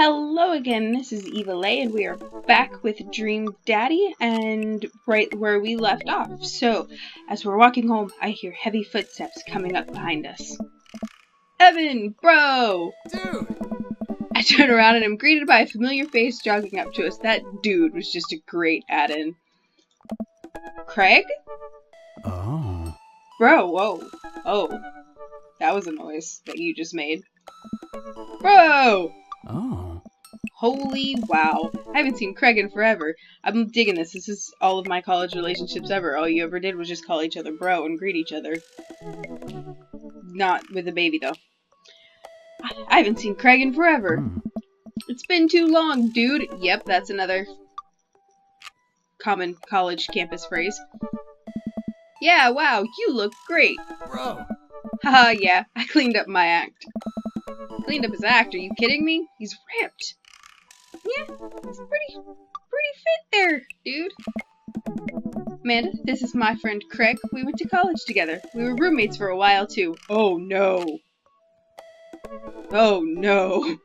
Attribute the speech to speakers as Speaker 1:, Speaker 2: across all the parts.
Speaker 1: Hello again, this is Eva Lay, and we are back with Dream Daddy, and right where we left off. So, as we're walking home, I hear heavy footsteps coming up behind us. Evan, bro!
Speaker 2: Dude!
Speaker 1: I turn around and am greeted by a familiar face jogging up to us. That dude was just a great add-in. Craig?
Speaker 2: Oh.
Speaker 1: Bro, whoa. Oh. That was a noise that you just made. Bro!
Speaker 2: Oh.
Speaker 1: Holy wow. I haven't seen Craig in forever. I'm digging this. This is all of my college relationships ever. All you ever did was just call each other bro and greet each other. Not with a baby, though. I haven't seen Craig in forever. It's been too long, dude. Yep, that's another common college campus phrase. Yeah, wow, you look great.
Speaker 2: Bro!
Speaker 1: Haha, yeah, I cleaned up my act. Cleaned up his act? Are you kidding me? He's ripped. Yeah, he's pretty fit there, dude. Amanda, this is my friend Craig. We went to college together. We were roommates for a while, too. Oh, no. Oh, no.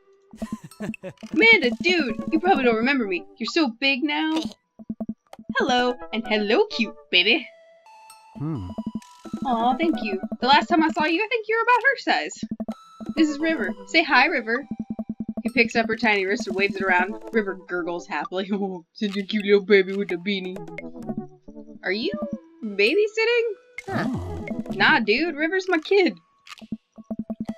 Speaker 1: Amanda, dude, you probably don't remember me. You're so big now. Hello, and hello, cute baby. Aw, thank you. The last time I saw you, I think you were about her size. This is River. Say hi, River. He picks up her tiny wrist and waves it around. River gurgles happily. Oh, such a cute little baby with a beanie. Are you babysitting?
Speaker 2: Oh.
Speaker 1: Nah, dude, River's my kid.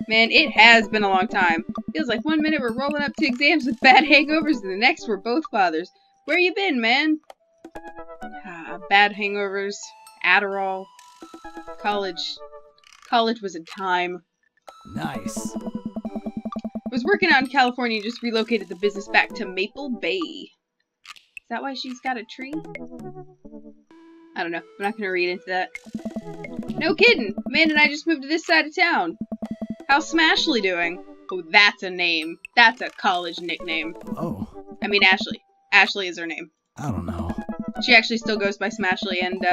Speaker 1: Man, it has been a long time. Feels like one minute we're rolling up to exams with bad hangovers and the next we're both fathers. Where you been, man? Bad hangovers, Adderall, college. College was a time.
Speaker 2: Nice.
Speaker 1: Was working out in California, just relocated the business back to Maple Bay. Is that why she's got a tree? I don't know. I'm not gonna read into that. No kidding! Amanda and I just moved to this side of town. How's Smashley doing? Oh, that's a name. That's a college nickname.
Speaker 2: Oh.
Speaker 1: I mean, Ashley. Ashley is her name.
Speaker 2: I don't know.
Speaker 1: She actually still goes by Smashley, and,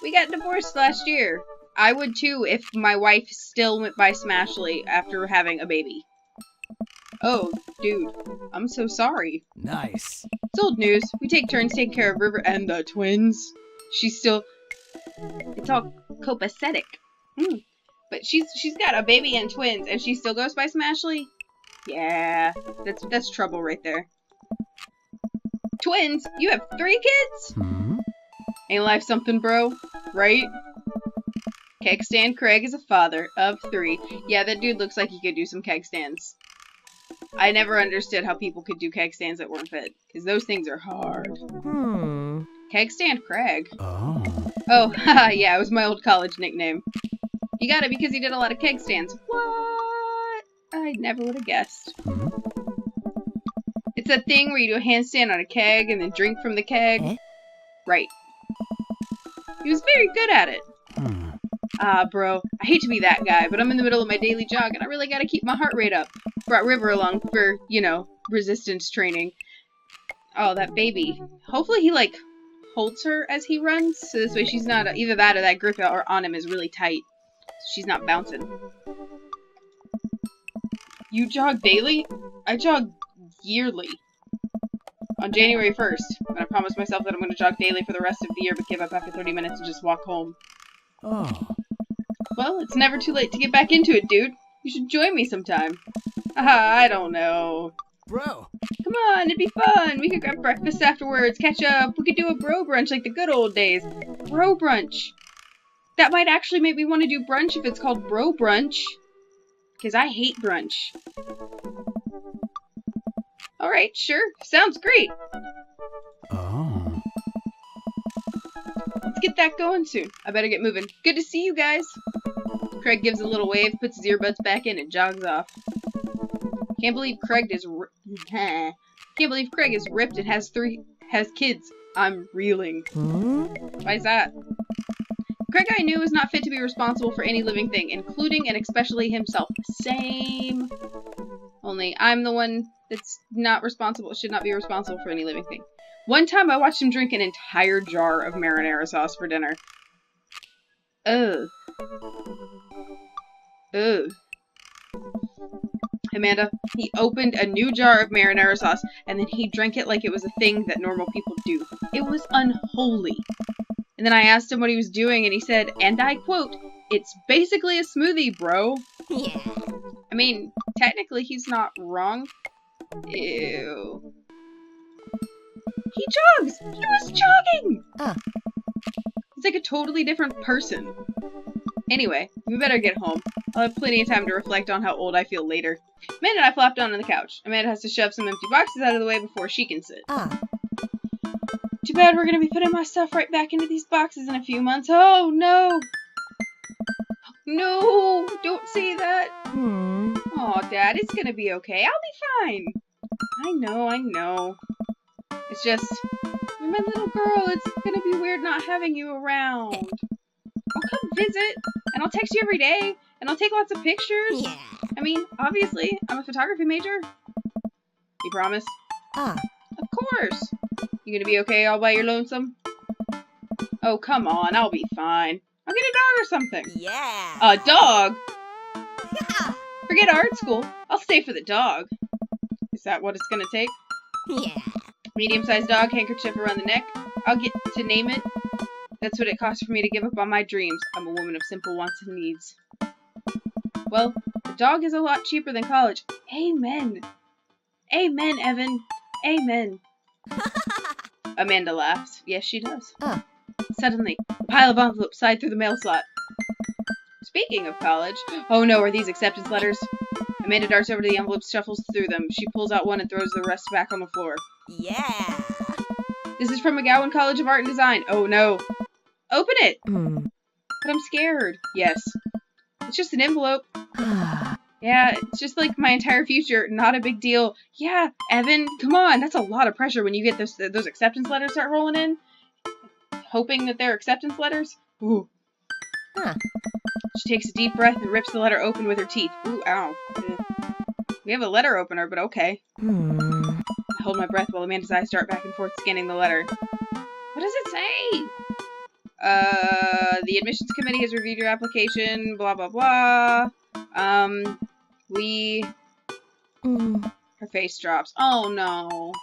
Speaker 1: we got divorced last year. I would too if my wife still went by Smashley after having a baby. Oh, dude. I'm so sorry.
Speaker 2: Nice.
Speaker 1: It's old news. We take turns taking care of River and the twins. She's still... It's all copacetic. But she's got a baby and twins, and she still goes by Smashley? Yeah, that's trouble right there. Twins? You have 3 kids? Ain't life something, bro? Right? Keg stand Craig is a father of 3. Yeah, that dude looks like he could do some keg stands. I never understood how people could do keg stands that weren't fit, because those things are hard. Keg stand Craig.
Speaker 2: Oh.
Speaker 1: Oh, haha, yeah, it was my old college nickname. He got it because he did a lot of keg stands. What? I never would have guessed. It's that thing where you do a handstand on a keg and then drink from the keg. Right. He was very good at it. Bro, I hate to be that guy, but I'm in the middle of my daily jog and I really gotta keep my heart rate up. Brought River along for, you know, resistance training. Oh, that baby. Hopefully he, like, holds her as he runs, so this way she's not, either that or that grip or on him is really tight. So she's not bouncing. You jog daily? I jog yearly. On January 1st, and I promised myself that I'm going to jog daily for the rest of the year, but give up after 30 minutes and just walk home.
Speaker 2: Oh.
Speaker 1: Well, it's never too late to get back into it, dude. You should join me sometime. I don't know.
Speaker 2: Bro!
Speaker 1: Come on, it'd be fun. We could grab breakfast afterwards, catch up. We could do a bro brunch like the good old days. Bro brunch. That might actually make me want to do brunch if it's called bro brunch. Because I hate brunch. Alright, sure. Sounds great.
Speaker 2: Oh.
Speaker 1: Let's get that going soon. I better get moving. Good to see you guys. Craig gives a little wave, puts his earbuds back in, and jogs off. Can't believe Craig is Can't believe Craig is ripped and has kids. I'm reeling. Why is that? Craig I knew was not fit to be responsible for any living thing, including and especially himself. Same. Only I'm the one that's not responsible, should not be responsible for any living thing. One time I watched him drink an entire jar of marinara sauce for dinner. Ugh. Ugh. Amanda, he opened a new jar of marinara sauce, and then he drank it like it was a thing that normal people do. It was unholy. And then I asked him what he was doing, and he said, and I quote, "It's basically a smoothie, bro."
Speaker 3: Yeah.
Speaker 1: I mean, technically he's not wrong. Ew. He jogs! He was jogging! He's like a totally different person. Anyway, we better get home. I'll have plenty of time to reflect on how old I feel later. Amanda and I flopped down on the couch. Amanda has to shove some empty boxes out of the way before she can sit. Too bad we're gonna be putting my stuff right back into these boxes in a few months. Oh, no! No! Don't say that! Aw, Dad, it's gonna be okay. I'll be fine. I know. It's just, you're my little girl. It's gonna be weird not having you around. I'll come visit, and I'll text you every day, and I'll take lots of pictures.
Speaker 3: Yeah.
Speaker 1: I mean, obviously, I'm a photography major. You promise? Of course. You gonna be okay all by your lonesome? Oh, come on. I'll be fine. I'll get a dog or something.
Speaker 3: Yeah.
Speaker 1: A dog? Forget art school. I'll stay for the dog. Is that what it's gonna take?
Speaker 3: Yeah.
Speaker 1: Medium-sized dog, handkerchief around the neck. I'll get to name it. That's what it costs for me to give up on my dreams. I'm a woman of simple wants and needs. Well, the dog is a lot cheaper than college. Amen. Amen, Evan. Amen. Amanda laughs. Yes, she does. Suddenly, a pile of envelopes slide through the mail slot. Speaking of college, oh no, are these acceptance letters? Amanda darts over to the envelopes, shuffles through them. She pulls out one and throws the rest back on the floor.
Speaker 3: Yeah.
Speaker 1: This is from McGowan College of Art and Design. Oh no. Open it! But I'm scared. Yes. It's just an envelope. Yeah, it's just like my entire future. Not a big deal. Yeah, Evan, come on. That's a lot of pressure when you get those acceptance letters start rolling in. Hoping that they're acceptance letters. Ooh. She takes a deep breath and rips the letter open with her teeth. Ooh, ow. We have a letter opener, but okay. I hold my breath while Amanda's eyes dart back and forth scanning the letter. What does it say? The admissions committee has reviewed your application, blah, blah, blah. Her face drops. Oh, no.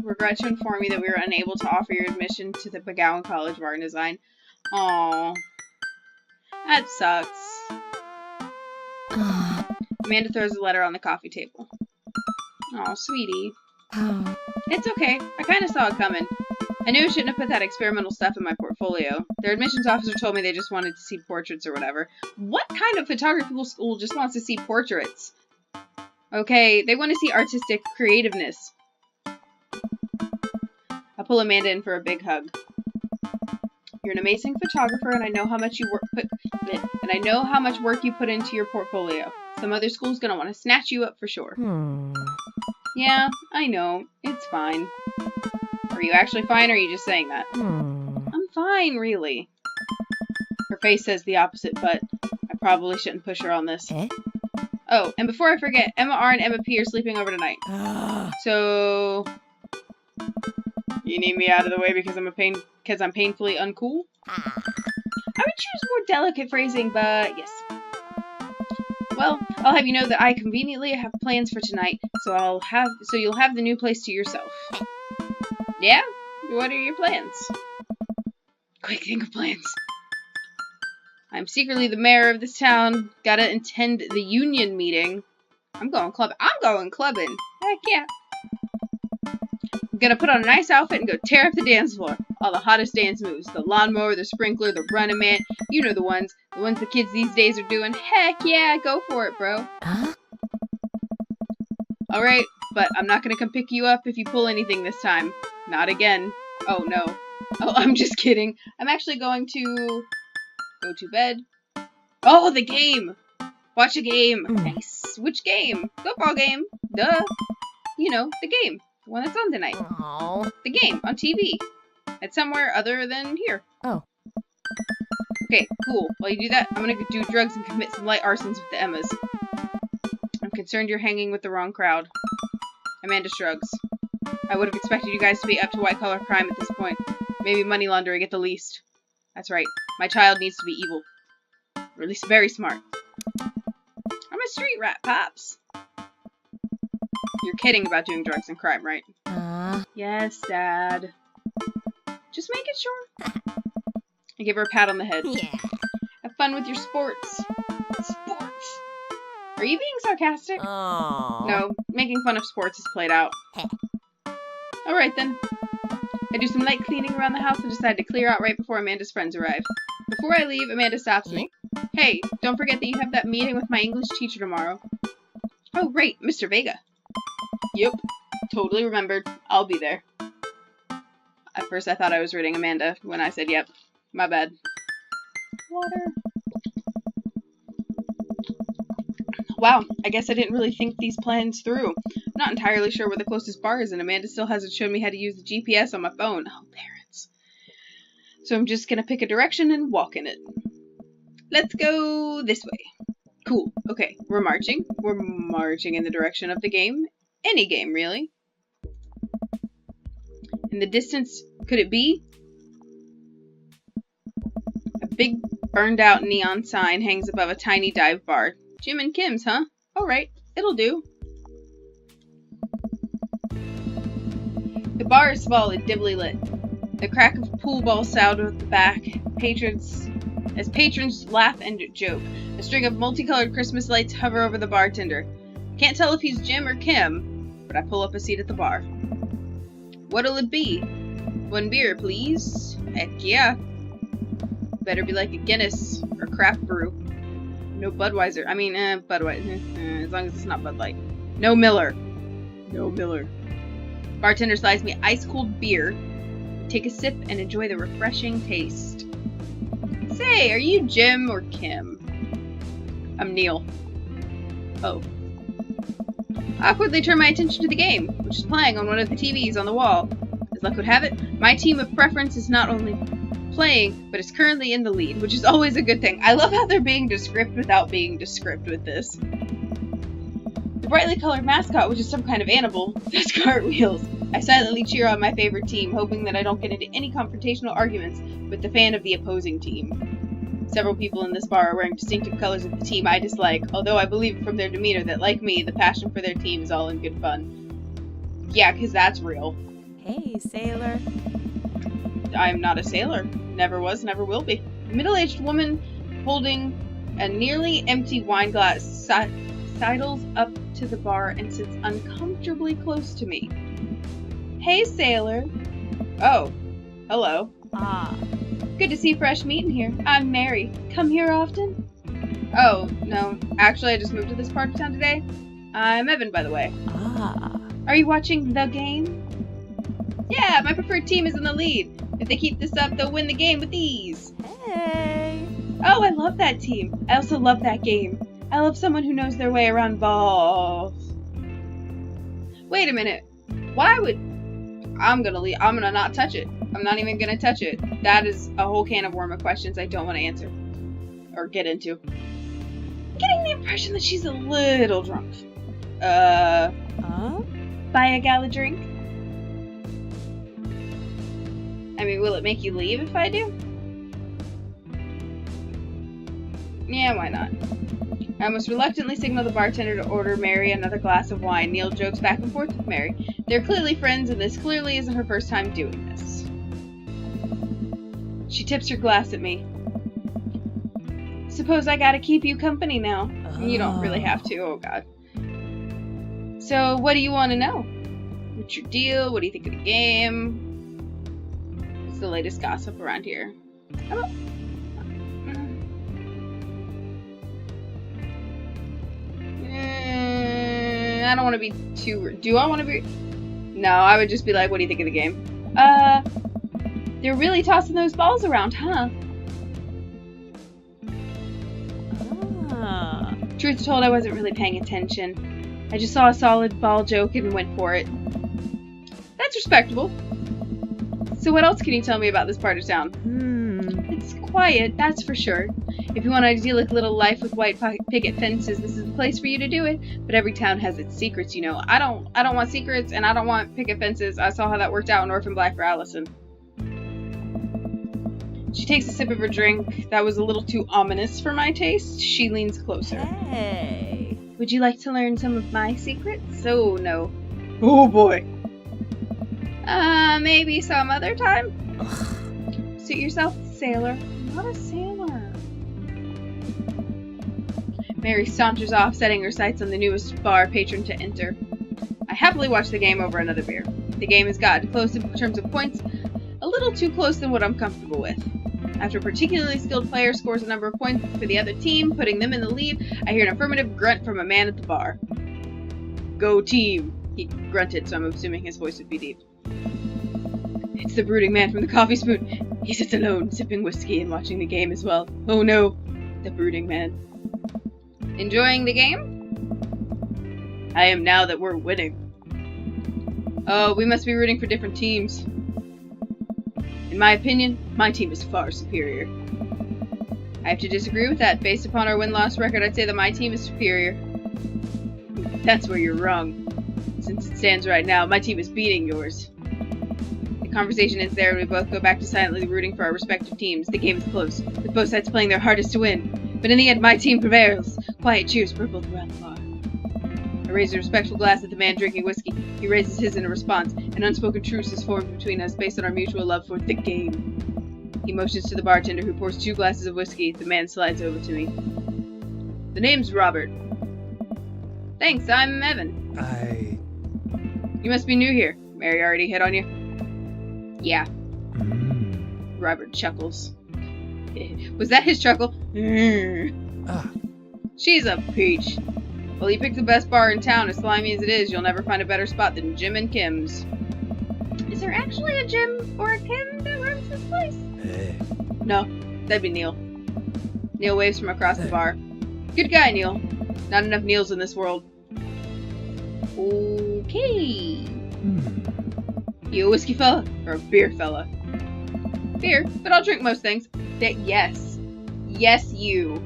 Speaker 1: Regret to inform you that we were unable to offer your admission to the McGowan College of Art and Design. Aww. That sucks. Amanda throws the letter on the coffee table. Aw, sweetie. It's okay. I kind of saw it coming. I knew I shouldn't have put that experimental stuff in my portfolio. Their admissions officer told me they just wanted to see portraits or whatever. What kind of photography school just wants to see portraits? Okay, they want to see artistic creativeness. I pull Amanda in for a big hug. You're an amazing photographer, and I know how much work you put into your portfolio. Some other school's gonna want to snatch you up for sure. Yeah, I know. It's fine. Are you actually fine, or are you just saying that? I'm fine, really. Her face says the opposite, but I probably shouldn't push her on this. Oh, and before I forget, Emma R and Emma P are sleeping over tonight. So... You need me out of the way because I'm painfully uncool? I would choose more delicate phrasing, but yes. Well, I'll have you know that I conveniently have plans for tonight, so you'll have the new place to yourself. Yeah? What are your plans? Quick, think of plans. I'm secretly the mayor of this town. Gotta attend the union meeting. I'm going clubbing. Heck yeah. I'm gonna put on a nice outfit and go tear up the dance floor. All the hottest dance moves. The lawnmower, the sprinkler, the running man. You know the ones. The ones the kids these days are doing. Heck yeah, go for it, bro. Alright, but I'm not gonna come pick you up if you pull anything this time. Not again. Oh, no. Oh, I'm just kidding. I'm actually going to go to bed. Oh, the game! Watch a game. Nice. Which game? Football game. Duh. You know, the game. The one that's on tonight. The game on TV. It's somewhere other than here. Okay, cool. While you do that, I'm gonna do drugs and commit some light arsons with the Emmas. I'm concerned you're hanging with the wrong crowd. Amanda shrugs. I would have expected you guys to be up to white-collar crime at this point. Maybe money laundering at the least. That's right. My child needs to be evil. Or at least very smart. I'm street rat, Pops. You're kidding about doing drugs and crime, right? Yes, Dad. Just making sure. I give her a pat on the head.
Speaker 3: Yeah.
Speaker 1: Have fun with your sports. Sports! Are you being sarcastic?
Speaker 3: Oh.
Speaker 1: No, making fun of sports is played out. Alright then. I do some light cleaning around the house and decide to clear out right before Amanda's friends arrive. Before I leave, Amanda stops me. Hey, don't forget that you have that meeting with my English teacher tomorrow. Oh, right, Mr. Vega. Yep, totally remembered. I'll be there. At first I thought I was reading Amanda when I said yep. My bad. Water. Wow, I guess I didn't really think these plans through. I'm not entirely sure where the closest bar is, and Amanda still hasn't shown me how to use the GPS on my phone. Oh, parents. So I'm just gonna pick a direction and walk in it. Let's go this way. Cool. Okay, we're marching. We're marching in the direction of the game. Any game, really. In the distance, could it be? A big burned-out neon sign hangs above a tiny dive bar. Jim and Kim's, huh? Alright, it'll do. The bar is small and dimly lit. The crack of pool balls sound at the back. As patrons laugh and joke. A string of multicolored Christmas lights hover over the bartender. Can't tell if he's Jim or Kim, but I pull up a seat at the bar. What'll it be? 1 beer, please. Heck yeah. Better be like a Guinness or craft brew. No Budweiser. I mean, Budweiser. As long as it's not Bud Light. No Miller. No Miller. Bartender slides me ice-cold beer. Take a sip and enjoy the refreshing taste. Say, are you Jim or Kim? I'm Neil. Oh. I awkwardly turn my attention to the game, which is playing on one of the TVs on the wall. As luck would have it, my team of preference is not only playing, but is currently in the lead, which is always a good thing. I love how they're being descriptive without being descriptive with this. The brightly colored mascot, which is some kind of animal, does cartwheels. I silently cheer on my favorite team, hoping that I don't get into any confrontational arguments with the fan of the opposing team. Several people in this bar are wearing distinctive colors of the team I dislike, although I believe from their demeanor that, like me, the passion for their team is all in good fun. Yeah, 'cause that's real.
Speaker 3: Hey, sailor.
Speaker 1: I'm not a sailor. Never was, never will be. A middle-aged woman holding a nearly empty wine glass sidles up to the bar and sits uncomfortably close to me. Hey, sailor. Oh, hello.
Speaker 3: Ah.
Speaker 1: Good to see fresh meat in here. I'm Mary. Come here often? Oh, no. Actually, I just moved to this part of town today. I'm Evan, by the way.
Speaker 3: Ah.
Speaker 1: Are you watching the game? Yeah, my preferred team is in the lead. If they keep this up, they'll win the game with ease.
Speaker 3: Hey.
Speaker 1: Oh, I love that team. I also love that game. I love someone who knows their way around balls. Wait a minute. Why would... I'm gonna not touch it. I'm not even gonna touch it. That is a whole can of worm of questions I don't want to answer. Or get into. Getting the impression that she's a little drunk. Buy a gal a drink? I mean, will it make you leave if I do? Yeah, why not? I almost reluctantly signal the bartender to order Mary another glass of wine. Neil jokes back and forth with Mary. They're clearly friends, and this clearly isn't her first time doing this. She tips her glass at me. Suppose I gotta keep you company now. You don't really have to, oh god. So, what do you want to know? What's your deal? What do you think of the game? What's the latest gossip around here? How about... I don't want to be too... Do I want to be... No, I would just be like, what do you think of the game? They're really tossing those balls around, huh? Truth told, I wasn't really paying attention. I just saw a solid ball joke and went for it. That's respectable. So what else can you tell me about this part of town? It's quiet, that's for sure. If you want an idyllic little life with white picket fences, this is the place for you to do it. But every town has its secrets, you know. I don't want secrets, and I don't want picket fences. I saw how that worked out in Orphan Black for Allison. She takes a sip of her drink. That was a little too ominous for my taste. She leans closer.
Speaker 3: Hey.
Speaker 1: Would you like to learn some of my secrets? Oh, no. Oh, boy. Maybe some other time?
Speaker 3: Ugh.
Speaker 1: Suit yourself, sailor. I'm not a sailor. Mary saunters off, setting her sights on the newest bar patron to enter. I happily watch the game over another beer. The game has gotten close in terms of points, a little too close than what I'm comfortable with. After a particularly skilled player scores a number of points for the other team, putting them in the lead, I hear an affirmative grunt from a man at the bar. Go team! He grunted, so I'm assuming his voice would be deep. It's the brooding man from the coffee spoon. He sits alone, sipping whiskey and watching the game as well. Oh no, the brooding man. Enjoying the game? I am now that we're winning. Oh, we must be rooting for different teams. In my opinion, my team is far superior. I have to disagree with that. Based upon our win-loss record, I'd say that my team is superior. That's where you're wrong. Since it stands right now, my team is beating yours. The conversation ends there and we both go back to silently rooting for our respective teams. The game is close, with both sides playing their hardest to win. But in the end, my team prevails. Quiet cheers ripple throughout the bar. I raise a respectful glass at the man drinking whiskey. He raises his in a response. An unspoken truce is formed between us based on our mutual love for the game. He motions to the bartender, who pours 2 glasses of whiskey. The man slides over to me. The name's Robert. Thanks, I'm Evan. You must be new here. Mary already hit on you? Yeah. Robert chuckles. Was that his chuckle? She's a peach. Well, you picked the best bar in town. As slimy as it is, you'll never find a better spot than Jim and Kim's. Is there actually a Jim or a Kim that runs this place?
Speaker 2: Hey.
Speaker 1: No, that'd be Neil. Neil waves from across the bar. Good guy, Neil. Not enough Neils in this world. Okay. You a whiskey fella or a beer fella? Beer, but I'll drink most things. Yes. Yes, you.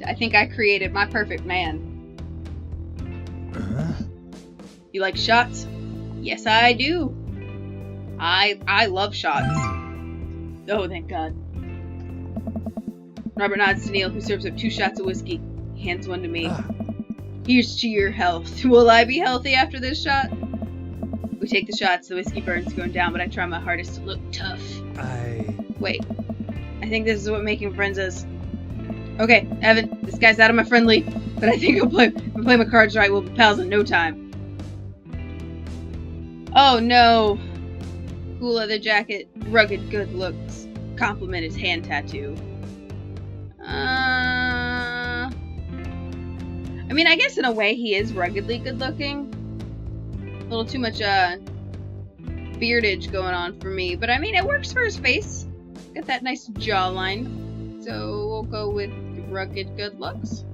Speaker 1: I think I created my perfect man. You like shots? Yes, I do. I love shots. Oh, thank God. Robert nods to Neil, who serves up 2 shots of whiskey. He hands one to me. Here's to your health. Will I be healthy after this shot? We take the shots. The whiskey burns going down, but I try my hardest to look tough. Wait. I think this is what making friends is. Okay, Evan, this guy's out of my friend league, but I think if I play my cards right, we'll be pals in no time. Oh no. Cool leather jacket, rugged good looks. Compliment his hand tattoo. I mean, I guess in a way he is ruggedly good looking. A little too much beardage going on for me, but I mean, it works for his face. Got that nice jawline. So we'll go with rugged good looks.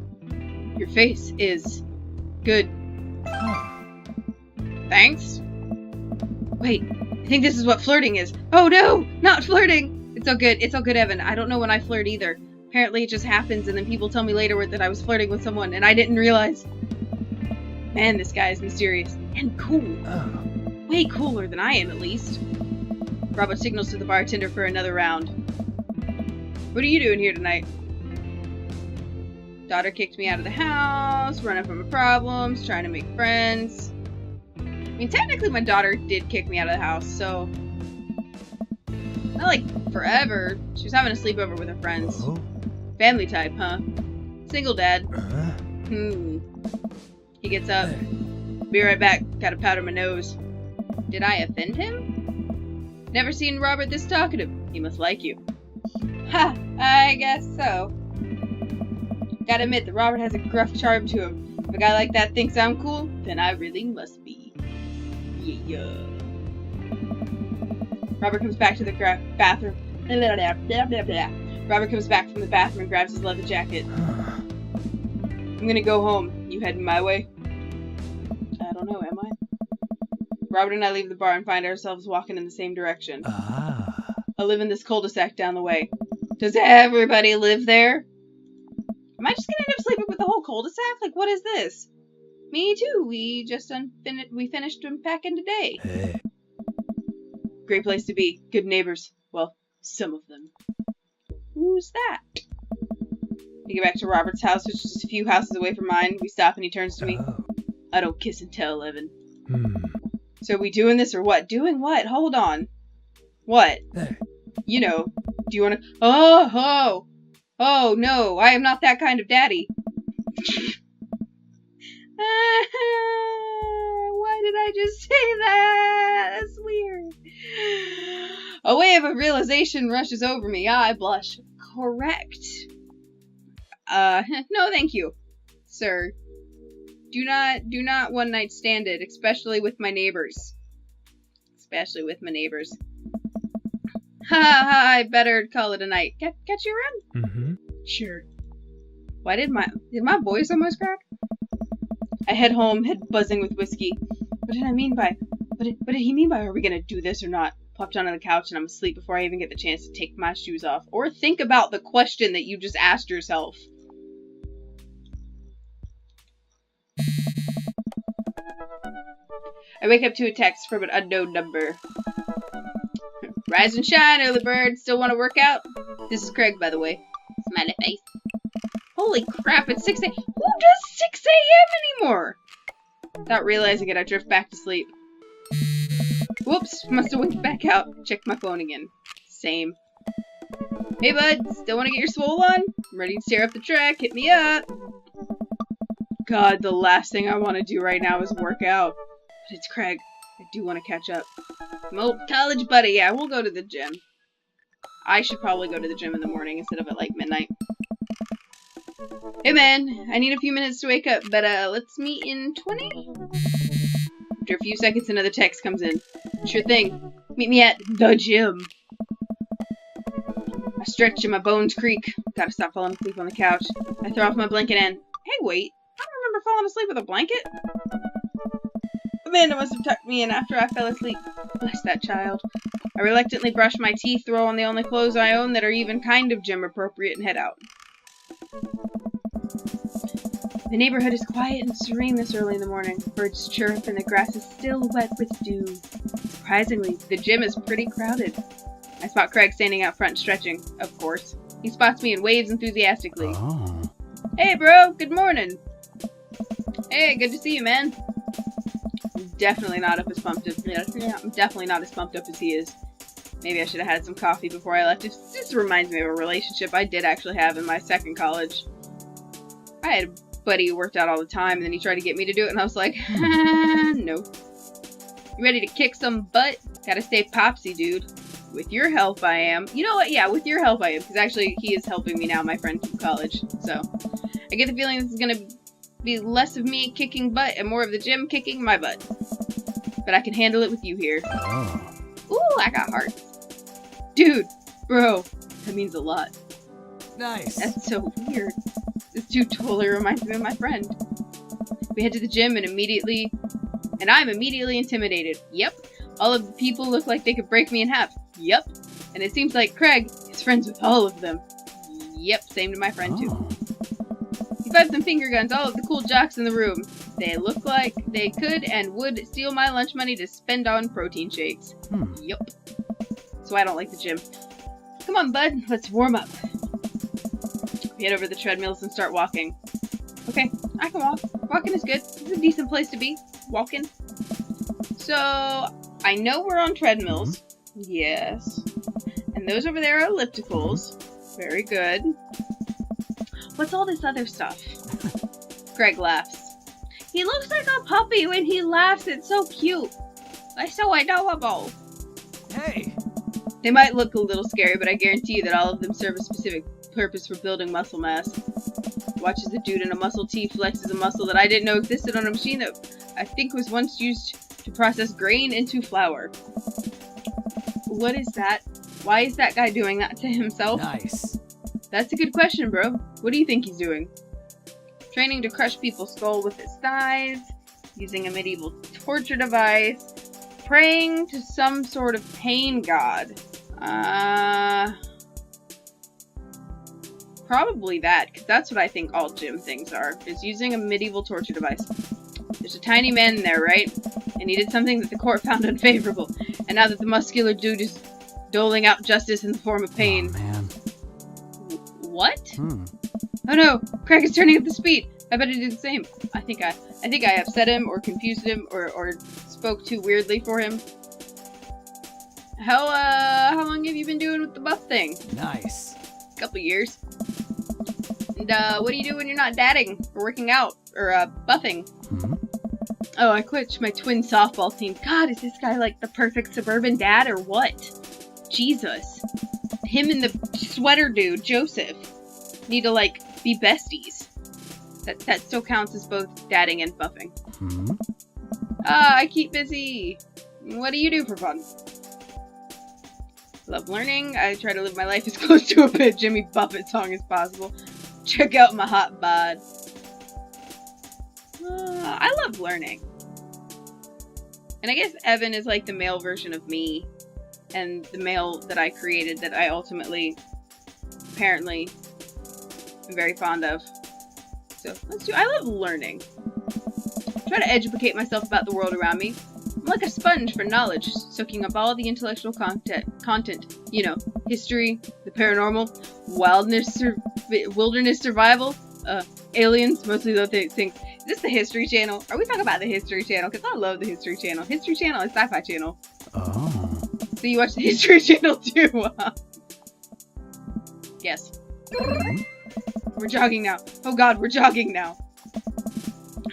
Speaker 1: Your face is good. Thanks. Wait, I think this is what flirting is. Oh no, not flirting. It's all good. It's all good, Evan. I don't know when I flirt either. Apparently it just happens and then people tell me later that I was flirting with someone and I didn't realize. Man, this guy is mysterious. And cool. Way cooler than I am, at least. Robert signals to the bartender for another round. What are you doing here tonight? Daughter kicked me out of the house, running from her problems, trying to make friends. I mean, technically my daughter did kick me out of the house, so... not like forever. She was having a sleepover with her friends. Family type, huh? Single dad. He gets up. Be right back. Gotta powder my nose. Did I offend him? Never seen Robert this talkative. He must like you. Ha! I guess so. Gotta admit that Robert has a gruff charm to him. If a guy like that thinks I'm cool, then I really must be. Yeah. Robert comes back to the bathroom. Robert comes back from the bathroom and grabs his leather jacket. I'm gonna go home. You heading my way? I don't know, am I? Robert and I leave the bar and find ourselves walking in the same direction. I live in this cul-de-sac down the way. Does everybody live there? Am I just gonna end up sleeping with the whole cul-de-sac? Like, what is this? Me too. We just finished unpacking today.
Speaker 2: Hey.
Speaker 1: Great place to be. Good neighbors. Well, some of them. Who's that? We get back to Robert's house, which is just a few houses away from mine. We stop and he turns to me.
Speaker 2: Oh.
Speaker 1: I don't kiss and tell, Evan.
Speaker 2: Hmm.
Speaker 1: So are we doing this or what? Doing what? Hold on. What?
Speaker 2: Hey.
Speaker 1: You know. Do you want to... Oh, no. I am not that kind of daddy. Why did I just say that? That's weird. A wave of realization rushes over me. I blush. Correct. No thank you, sir. Do not one night stand it, especially with my neighbors. Especially with my neighbors. I better call it a night. Catch you around?
Speaker 2: Mm-hmm.
Speaker 1: Sure. Why did my voice almost crack? I head home, head buzzing with whiskey. What did he mean by, are we gonna do this or not? Plop down on the couch and I'm asleep before I even get the chance to take my shoes off. Or think about the question that you just asked yourself. I wake up to a text from an unknown number. Rise and shine, early bird. Still want to work out? This is Craig, by the way. Smiley face. Holy crap, it's 6 a.m. Who does 6 a.m. anymore? Without realizing it, I drift back to sleep. Whoops, must have winked back out. Check my phone again. Same. Hey, bud. Still want to get your swole on? I'm ready to tear up the track. Hit me up. God, the last thing I want to do right now is work out. But it's Craig. I do want to catch up. My old college buddy. Yeah, we'll go to the gym. I should probably go to the gym in the morning instead of at like midnight. Hey man, I need a few minutes to wake up, but let's meet in 20? After a few seconds, another text comes in. Sure thing. Meet me at the gym. I stretch and my bones creak. Gotta stop falling asleep on the couch. I throw off my blanket and... Hey, wait. I don't remember falling asleep with a blanket. Amanda must have tucked me in after I fell asleep. Bless that child. I reluctantly brush my teeth, throw on the only clothes I own that are even kind of gym appropriate, and head out. The neighborhood is quiet and serene this early in the morning. Birds chirp and the grass is still wet with dew. Surprisingly, the gym is pretty crowded. I spot Craig standing out front stretching, of course. He spots me and waves enthusiastically.
Speaker 2: Oh.
Speaker 1: Hey bro, good morning. Hey, good to see you, man. I'm definitely not as pumped up as he is. Maybe I should have had some coffee before I left. This reminds me of a relationship I did actually have in my second college. I had a buddy who worked out all the time, and then he tried to get me to do it, and I was like, no. You ready to kick some butt? Gotta stay popsy, dude. With your help, I am. You know what? Yeah, with your help, I am. Because actually, he is helping me now, my friend from college. So, I get the feeling this is gonna be less of me kicking butt and more of the gym kicking my butt. But I can handle it with you here.
Speaker 2: Oh.
Speaker 1: Ooh, I got hearts. Dude, bro, that means a lot.
Speaker 2: Nice.
Speaker 1: That's so weird. This dude totally reminds me of my friend. We head to the gym and I'm immediately intimidated. Yep. All of the people look like they could break me in half. Yep. And it seems like Craig is friends with all of them. Yep, same to my friend too.
Speaker 2: Oh.
Speaker 1: He fires some finger guns, all of the cool jocks in the room. They look like they could and would steal my lunch money to spend on protein shakes. Yup. So I don't like the gym. Come on, bud, let's warm up. We head over to the treadmills and start walking. Okay, I can walk. Walking is good. It's a decent place to be. Walking. So, I know we're on treadmills. Yes. And those over there are ellipticals. Very good. What's all this other stuff? Greg laughs. He looks like a puppy when he laughs. It's so cute. Like so adorable.
Speaker 2: Hey.
Speaker 1: They might look a little scary, but I guarantee you that all of them serve a specific purpose for building muscle mass. Watch as the dude in a muscle tee flexes a muscle that I didn't know existed on a machine that I think was once used to process grain into flour. What is that? Why is that guy doing that to himself?
Speaker 2: Nice.
Speaker 1: That's a good question, bro. What do you think he's doing? Training to crush people's skull with his thighs, using a medieval torture device, praying to some sort of pain god. Probably that, because that's what I think all gym things are, is using a medieval torture device. There's a tiny man in there, right? And he did something that the court found unfavorable. And now that the muscular dude is doling out justice in the form of pain.
Speaker 2: Oh, man.
Speaker 1: What? Oh no, Craig is turning up the speed. I bet he did the same. I think I upset him or confused him or spoke too weirdly for him. How long have you been doing with the buff thing?
Speaker 2: Nice.
Speaker 1: Couple years. And what do you do when you're not dadding or working out or buffing? Oh, I quit my twin softball team. God, is this guy like the perfect suburban dad or what? Jesus. Him and the sweater dude, Joseph, need to like be besties. That still counts as both dadding and buffing. I keep busy. What do you do for fun? Love learning. I try to live my life as close to a Jimmy Buffett song as possible. Check out my hot bod. I love learning. And I guess Evan is like the male version of me. And the male that I created that I ultimately, apparently, am very fond of. So, I love learning. I try to educate myself about the world around me. I'm like a sponge for knowledge, soaking up all the intellectual content. You know, history, the paranormal, wilderness survival, aliens, mostly those things. Is this the History Channel? Are we talking about the History Channel? Because I love the History Channel. History Channel is Sci-Fi Channel. Oh. So you watch the History Channel too, Yes. We're jogging now. Oh god, we're jogging now.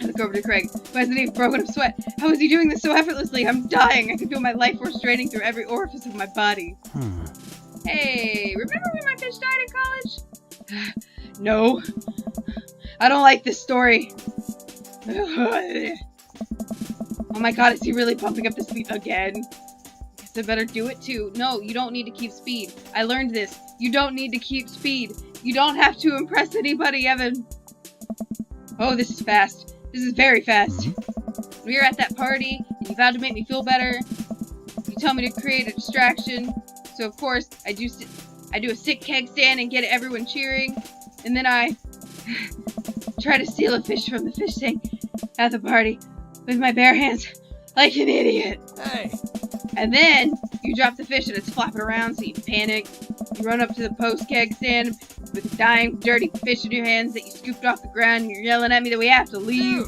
Speaker 1: I look over to Craig, who has a deep broken of sweat. How is he doing this so effortlessly? I'm dying. I can feel my life force draining through every orifice of my body. Hey, remember when my fish died in college? No. I don't like this story. Oh my god, is he really pumping up the speed again? Guess I better do it too. No, you don't need to keep speed. I learned this. You don't need to keep speed. You don't have to impress anybody, Evan. Oh, this is fast. This is very fast. We were at that party, and you vowed to make me feel better. You tell me to create a distraction. So of course, I do a sick keg stand and get everyone cheering. And then I try to steal a fish from the fish tank at the party with my bare hands, like an idiot.
Speaker 2: Hey.
Speaker 1: And then you drop the fish and it's flopping around, so you panic. You run up to the post keg stand with a dying, dirty fish in your hands that you scooped off the ground, and you're yelling at me that we have to leave.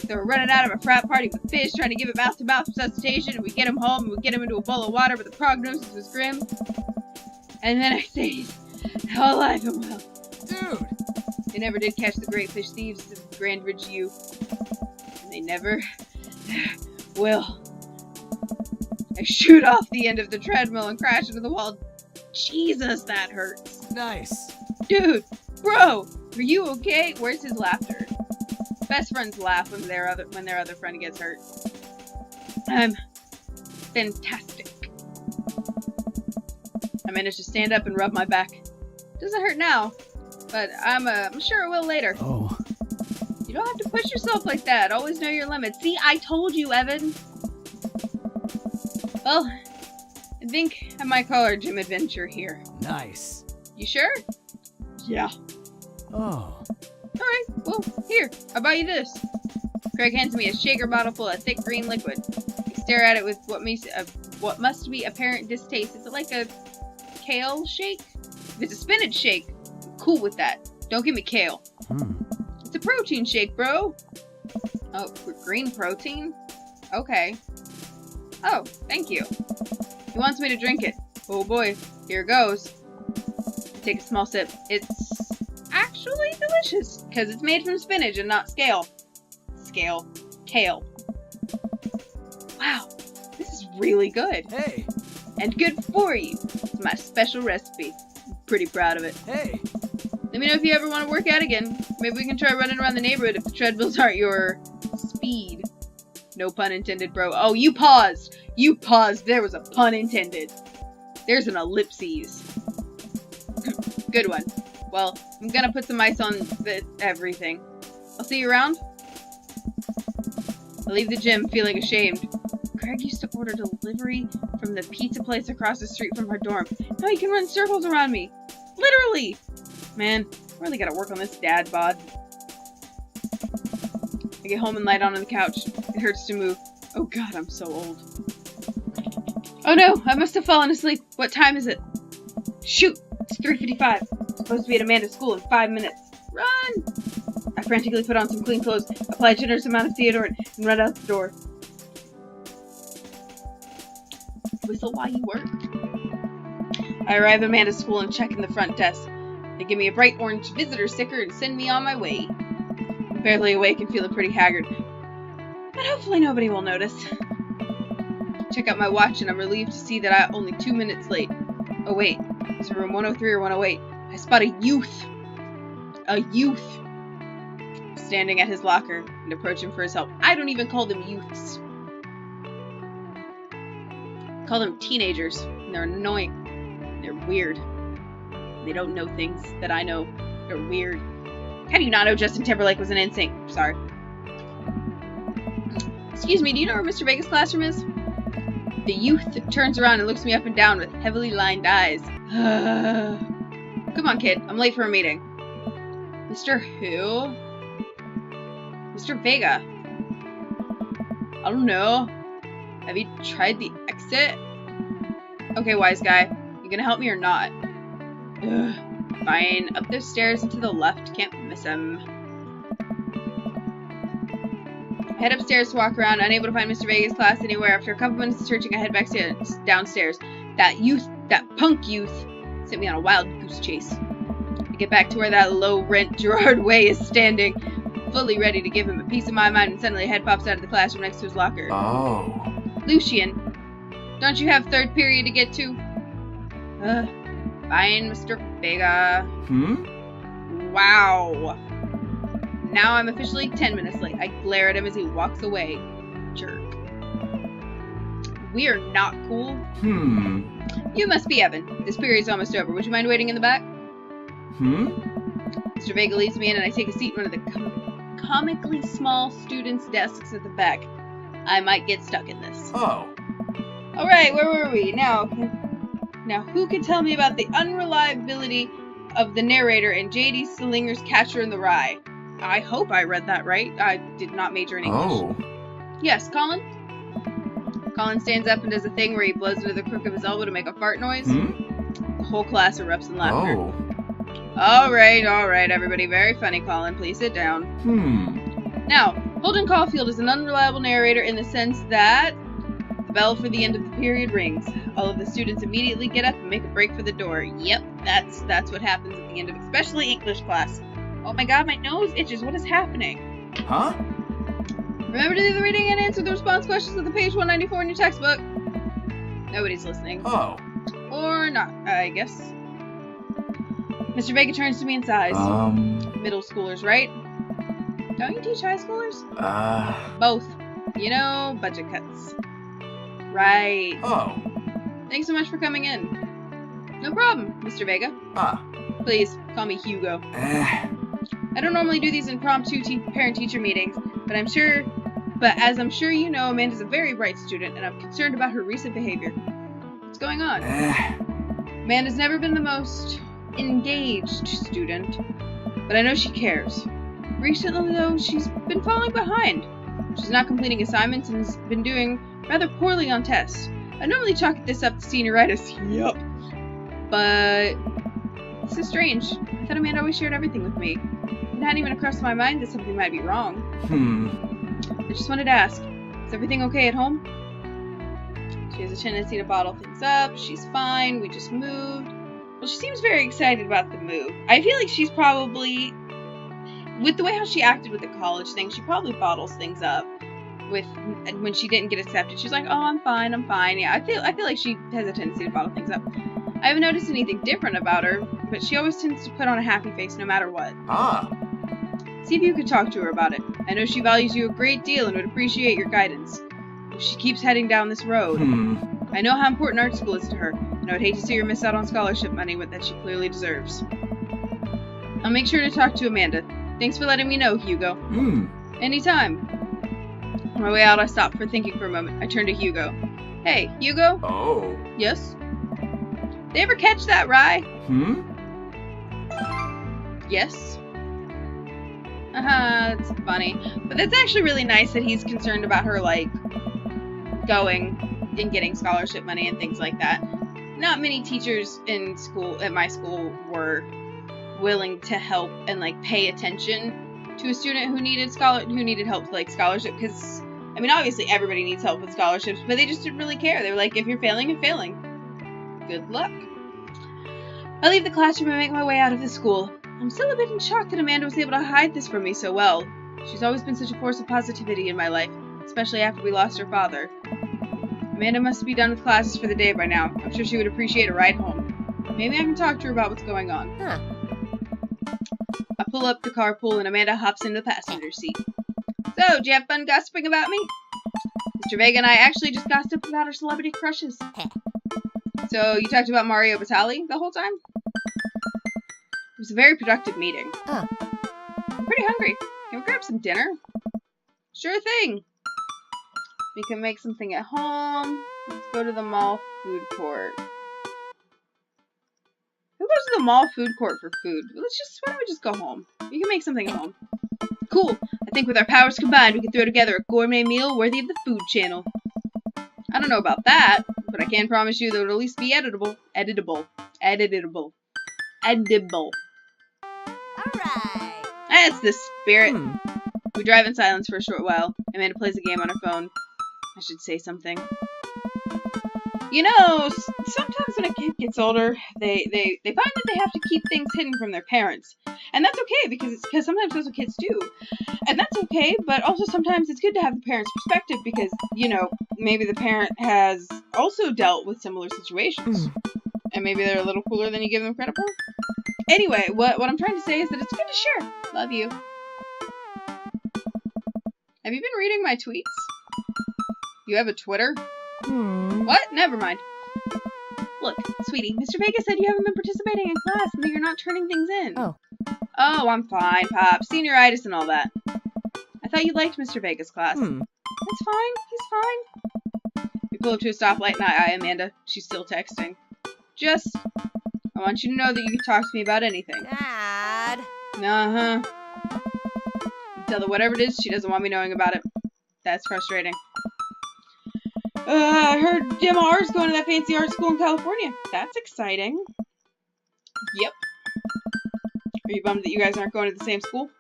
Speaker 1: So we're running out of a frat party with fish, trying to give it mouth-to-mouth resuscitation, and we get him home, and we get him into a bowl of water, but the prognosis was grim. And then I say he's alive and well.
Speaker 2: Dude!
Speaker 1: They never did catch the great fish thieves of Grand Ridge U. And they never will. I shoot off the end of the treadmill and crash into the wall. Jesus, that hurts.
Speaker 2: Nice.
Speaker 1: Dude, bro, are you okay? Where's his laughter? Best friends laugh when their other friend gets hurt. I'm fantastic. I managed to stand up and rub my back. Doesn't hurt now, but I'm sure it will later.
Speaker 2: Oh.
Speaker 1: You don't have to push yourself like that. Always know your limits. See, I told you, Evan. Well, I think I might call our gym adventure here.
Speaker 2: Nice.
Speaker 1: You sure? Yeah.
Speaker 2: Oh.
Speaker 1: Alright, well, here, I'll buy you this. Craig hands me a shaker bottle full of thick green liquid. I stare at it with what must be apparent distaste. Is it like a kale shake? If it's a spinach shake, I'm cool with that. Don't give me kale. It's a protein shake, bro. Oh, green protein? Okay. Oh, thank you. He wants me to drink it. Oh boy, here goes. I take a small sip. It's actually delicious, because it's made from spinach and not kale. Wow, this is really good.
Speaker 2: Hey.
Speaker 1: And good for you. It's my special recipe. I'm pretty proud of it.
Speaker 2: Hey.
Speaker 1: Let me know if you ever want to work out again. Maybe we can try running around the neighborhood if the treadmills aren't your speed. No pun intended, bro. Oh, you paused. You paused. There was a pun intended. There's an ellipses. Good one. Well, I'm gonna put some ice on everything. I'll see you around. I leave the gym feeling ashamed. Craig used to order delivery from the pizza place across the street from her dorm. Now he can run circles around me. Literally! Man, I really gotta work on this dad bod. I get home and lie down on the couch. It hurts to move. Oh god, I'm so old. Oh no, I must have fallen asleep. What time is it? Shoot, it's 3:55. I'm supposed to be at Amanda's school in 5 minutes. Run! I frantically put on some clean clothes, applied a generous amount of deodorant, and ran out the door. Whistle while you work. I arrive at Amanda's school and check in the front desk. They give me a bright orange visitor sticker and send me on my way. I'm barely awake and feeling pretty haggard, but hopefully nobody will notice. Check out my watch and I'm relieved to see that I'm only 2 minutes late. Oh wait, is it room 103 or 108? I spot a youth. A youth. Standing at his locker and approach him for his help. I don't even call them youths. I call them teenagers. And they're annoying. They're weird. They don't know things that I know. They're weird. How do you not know Justin Timberlake was an NSYNC? Sorry. Excuse me, do you know where Mr. Vega's classroom is? The youth turns around and looks me up and down with heavily lined eyes. Come on, kid. I'm late for a meeting. Mr. Who? Mr. Vega. I don't know. Have you tried the exit? Okay, wise guy. You gonna help me or not? Ugh. Fine. Up those stairs and to the left. Can't miss him. I head upstairs to walk around, unable to find Mr. Vega's class anywhere. After a couple minutes of searching, I head back downstairs. That punk youth, sent me on a wild goose chase. I get back to where that low-rent Gerard Way is standing, fully ready to give him a piece of my mind, and suddenly a head pops out of the classroom next to his locker.
Speaker 4: Oh.
Speaker 1: Lucian, don't you have third period to get to? Fine, Mr. Vega. Wow. Now I'm officially 10 minutes late. I glare at him as he walks away. Jerk. We are not cool. You must be Evan. This period's almost over. Would you mind waiting in the back? Mr. Vega leads me in and I take a seat in one of the comically small students' desks at the back. I might get stuck in this.
Speaker 4: Oh.
Speaker 1: Alright, where were we? Now, who can tell me about the unreliability of the narrator in J.D. Slinger's Catcher in the Rye? I hope I read that right. I did not major in English.
Speaker 4: Oh.
Speaker 1: Yes, Colin? Colin stands up and does a thing where he blows into the crook of his elbow to make a fart noise. The whole class erupts in laughter.
Speaker 4: Oh.
Speaker 1: Alright, everybody. Very funny, Colin. Please sit down. Now, Holden Caulfield is an unreliable narrator in the sense that the bell for the end of the period rings. All of the students immediately get up and make a break for the door. Yep, that's what happens at the end of especially English class. Oh my god, my nose itches. What is happening?
Speaker 4: Huh?
Speaker 1: Remember to do the reading and answer the response questions at the page 194 in your textbook. Nobody's listening.
Speaker 4: Oh.
Speaker 1: Or not, I guess. Mr. Vega turns to me and sighs. Middle schoolers, right? Don't you teach high schoolers? Both. You know, budget cuts. Right.
Speaker 4: Oh.
Speaker 1: Thanks so much for coming in. No problem, Mr. Vega. Please, call me Hugo. I don't normally do these impromptu parent-teacher meetings, but as I'm sure you know, Amanda's a very bright student, and I'm concerned about her recent behavior. What's going on? Amanda's never been the most engaged student, but I know she cares. Recently, though, she's been falling behind. She's not completing assignments and has been doing rather poorly on tests. I normally chalk this up to senioritis, yup, but this is strange. I thought Amanda always shared everything with me. It hadn't even crossed my mind that something might be wrong. I just wanted to ask, is everything okay at home? She has a tendency to bottle things up. She's fine. We just moved. Well, she seems very excited about the move. I feel like she's probably, with the way how she acted with the college thing, she probably bottles things up. When she didn't get accepted, she's like, "Oh, I'm fine." Yeah, I feel like she has a tendency to bottle things up. I haven't noticed anything different about her, but she always tends to put on a happy face no matter what. See if you could talk to her about it. I know she values you a great deal and would appreciate your guidance. If she keeps heading down this road, I know how important art school is to her, and I would hate to see her miss out on scholarship money that she clearly deserves. I'll make sure to talk to Amanda. Thanks for letting me know, Hugo. Anytime. On my way out, I stopped for thinking for a moment. I turned to Hugo. Hey, Hugo?
Speaker 4: Oh.
Speaker 1: Yes? They ever catch that rye? Yes. That's funny. But that's actually really nice that he's concerned about her, like, going and getting scholarship money and things like that. Not many teachers at my school were. willing to help and like pay attention to a student who needed help like scholarship, because I mean obviously everybody needs help with scholarships, but they just didn't really care. They were like, if you're failing, you're failing. Good luck. I leave the classroom and make my way out of the school. I'm still a bit in shock that Amanda was able to hide this from me so well. She's always been such a force of positivity in my life, especially after we lost her father. Amanda must be done with classes for the day by now. I'm sure she would appreciate a ride home. Maybe I can talk to her about what's going on.
Speaker 3: Huh.
Speaker 1: I pull up the carpool and Amanda hops into the passenger seat. So, did you have fun gossiping about me? Mr. Vega and I actually just gossiped about our celebrity crushes. So, you talked about Mario Batali the whole time? It was a very productive meeting.
Speaker 3: Oh.
Speaker 1: I'm pretty hungry. Can we grab some dinner? Sure thing. We can make something at home. Let's go to the mall food court. Who goes to the mall food court for food? Why don't we just go home? You can make something at home. Cool. I think with our powers combined, we can throw together a gourmet meal worthy of the Food Channel. I don't know about that, but I can promise you that it'll at least be editable.
Speaker 3: Alright.
Speaker 1: That's the spirit. We drive in silence for a short while. Amanda plays a game on her phone. I should say something. You know, sometimes when a kid gets older, they find that they have to keep things hidden from their parents. And that's okay, because sometimes that's what kids do. And that's okay, but also sometimes it's good to have the parent's perspective because, you know, maybe the parent has also dealt with similar situations. And maybe they're a little cooler than you give them credit for. Anyway, what I'm trying to say is that it's good to share. Love you. Have you been reading my tweets? You have a Twitter? What? Never mind. Look, sweetie, Mr. Vega said you haven't been participating in class and that you're not turning things in.
Speaker 3: Oh.
Speaker 1: Oh, I'm fine, Pop. Senioritis and all that. I thought you liked Mr. Vega's class. That's fine. He's fine. We pull up to a stoplight and I eye Amanda. She's still texting. I want you to know that you can talk to me about anything.
Speaker 3: Dad.
Speaker 1: Uh-huh. Tell her whatever it is, she doesn't want me knowing about it. That's frustrating. I heard MR's going to that fancy art school in California. That's exciting. Yep. Are you bummed that you guys aren't going to the same school?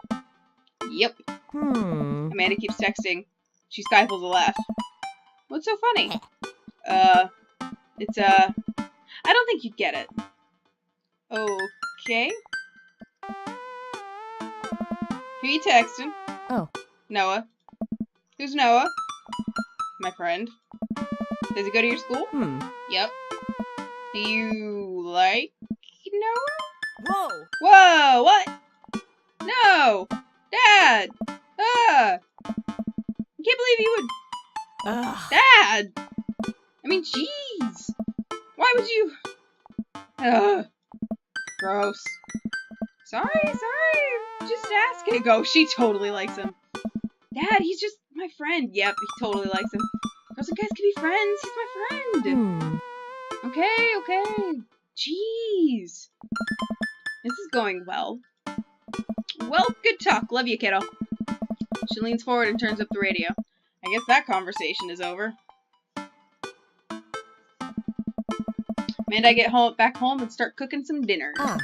Speaker 1: Yep. Amanda keeps texting. She stifles a laugh. What's so funny? I don't think you'd get it. Okay. Who you texting?
Speaker 3: Oh.
Speaker 1: Noah. Who's Noah? My friend. Does he go to your school? Yep. Do you like Noah?
Speaker 3: Whoa.
Speaker 1: Whoa, what? No! Dad! I can't believe you would... Dad! I mean, jeez! Why would you... Gross. Sorry. Just asking. Oh, she totally likes him. Dad, he's just my friend. Yep, he totally likes him. Girls and guys can be friends. He's my friend. Okay. Jeez. This is going well. Well, good talk. Love you, kiddo. She leans forward and turns up the radio. I guess that conversation is over. Amanda, I get back home and start cooking some dinner. I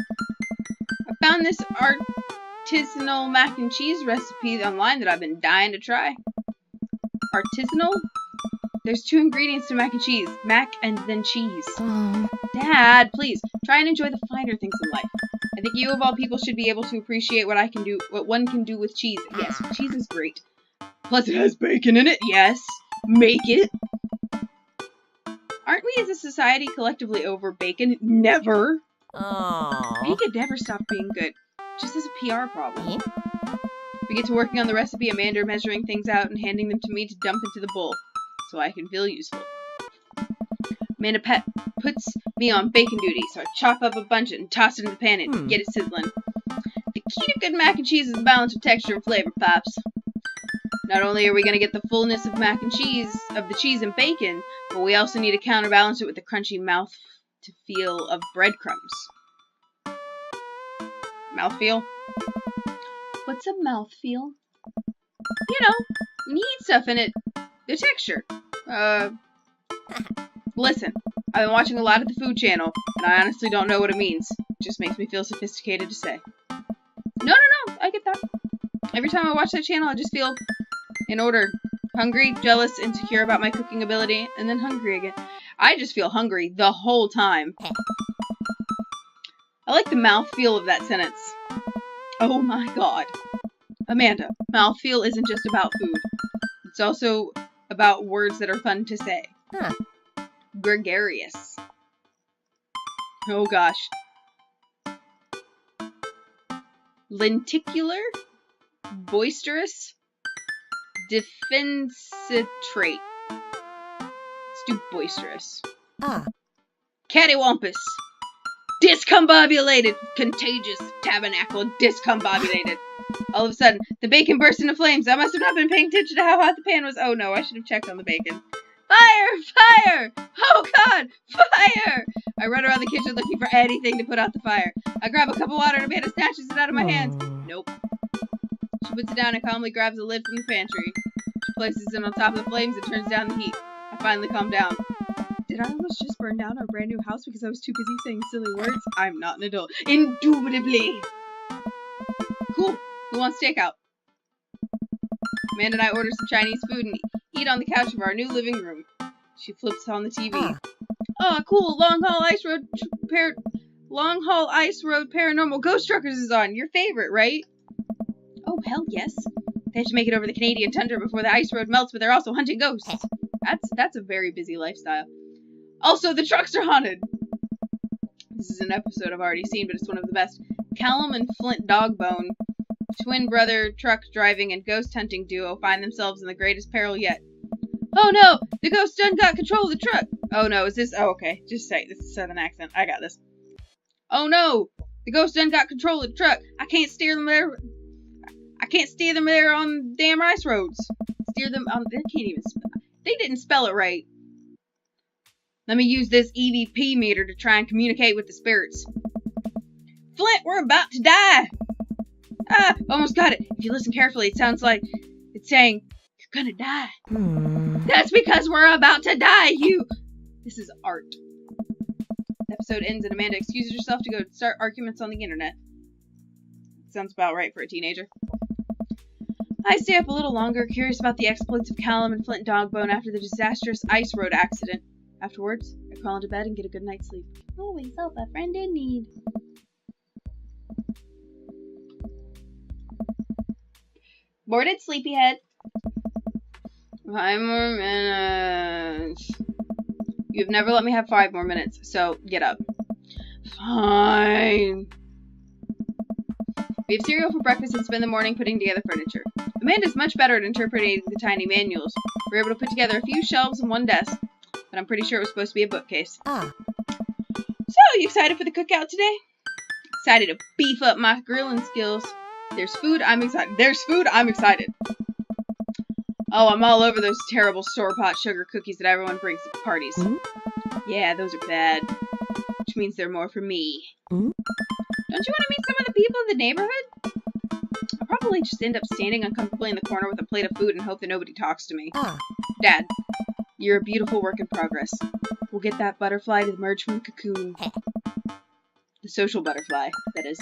Speaker 1: found this artisanal mac and cheese recipe online that I've been dying to try. Artisanal? There's 2 ingredients to mac and cheese. Mac and then cheese. Dad, please, try and enjoy the finer things in life. I think you of all people should be able to appreciate what one can do with cheese. Yes, cheese is great. Plus it has bacon in it. Yes. Make it. Aren't we as a society collectively over bacon? Never. Bacon never stopped being good. Just as a PR problem. We get to working on the recipe, Amanda measuring things out and handing them to me to dump into the bowl, so I can feel useful. Amanda puts me on bacon duty, so I chop up a bunch and toss it in the pan and get it sizzling. The key to good mac and cheese is a balance of texture and flavor, Pops. Not only are we going to get the fullness of mac and cheese, of the cheese and bacon, but we also need to counterbalance it with the crunchy mouth-feel of breadcrumbs. Mouthfeel? What's a mouthfeel? You know, when you eat stuff in it, the texture. Listen, I've been watching a lot of the Food Channel, and I honestly don't know what it means. Just makes me feel sophisticated to say. No, I get that. Every time I watch that channel, I just feel in order. Hungry, jealous, insecure about my cooking ability, and then hungry again. I just feel hungry the whole time. I like the mouthfeel of that sentence. Oh my god. Amanda, mouthfeel isn't just about food. It's also about words that are fun to say.
Speaker 3: Huh.
Speaker 1: Gregarious. Oh gosh. Lenticular? Boisterous? Defensitrate. Let's do boisterous.
Speaker 3: Ah.
Speaker 1: Cattywampus. Discombobulated. Contagious. Tabernacle. Discombobulated. All of a sudden, the bacon burst into flames. I must have not been paying attention to how hot the pan was. Oh no, I should have checked on the bacon. Fire! Fire! Oh god! Fire! I run around the kitchen looking for anything to put out the fire. I grab a cup of water and Amanda snatches it out of my hands. Nope. She puts it down and calmly grabs the lid from the pantry. She places it on top of the flames and turns down the heat. I finally calm down. Did I almost just burn down our brand new house because I was too busy saying silly words? I'm not an adult. Indubitably! Cool. Who wants takeout? Amanda and I order some Chinese food and eat on the couch of our new living room. She flips on the TV. Oh, cool! Long Haul Ice Road Paranormal Ghost Truckers is on. Your favorite, right? Oh, hell yes. They have to make it over the Canadian tundra before the ice road melts, but they're also hunting ghosts. That's a very busy lifestyle. Also, the trucks are haunted. This is an episode I've already seen, but it's one of the best. Callum and Flint Dogbone, twin brother truck driving and ghost hunting duo, find themselves in the greatest peril yet. Oh no! The ghost done got control of the truck! Oh no, is this? Oh, okay. Just say this is a southern accent. I got this. Oh no! The ghost done got control of the truck. I can't steer them there. I can't steer them there on damn ice roads. Steer them on. They can't even. They didn't spell it right. Let me use this EVP meter to try and communicate with the spirits. Flint, we're about to die. Ah, almost got it. If you listen carefully, it sounds like it's saying, "You're gonna die." That's because we're about to die, you. This is art. The episode ends and Amanda excuses herself to go start arguments on the internet. Sounds about right for a teenager. I stay up a little longer, curious about the exploits of Callum and Flint Dogbone after the disastrous ice road accident. Afterwards, I crawl into bed and get a good night's sleep. Always help a friend in need. Boarded sleepyhead. 5 more minutes. You've never let me have 5 more minutes, so get up. Fine. We have cereal for breakfast and spend the morning putting together furniture. Amanda's much better at interpreting the tiny manuals. We were able to put together a few shelves and one desk, but I'm pretty sure it was supposed to be a bookcase.
Speaker 3: Ah.
Speaker 1: So, you excited for the cookout today? Excited to beef up my grilling skills. There's food, I'm excited. There's food, I'm excited. Oh, I'm all over those terrible store-bought sugar cookies that everyone brings to parties. Yeah, those are bad. Which means they're more for me. Don't you want to meet some of the people in the neighborhood? I'll probably just end up standing uncomfortably in the corner with a plate of food and hope that nobody talks to me. Dad, you're a beautiful work in progress. We'll get that butterfly to emerge from the cocoon. The social butterfly, that is.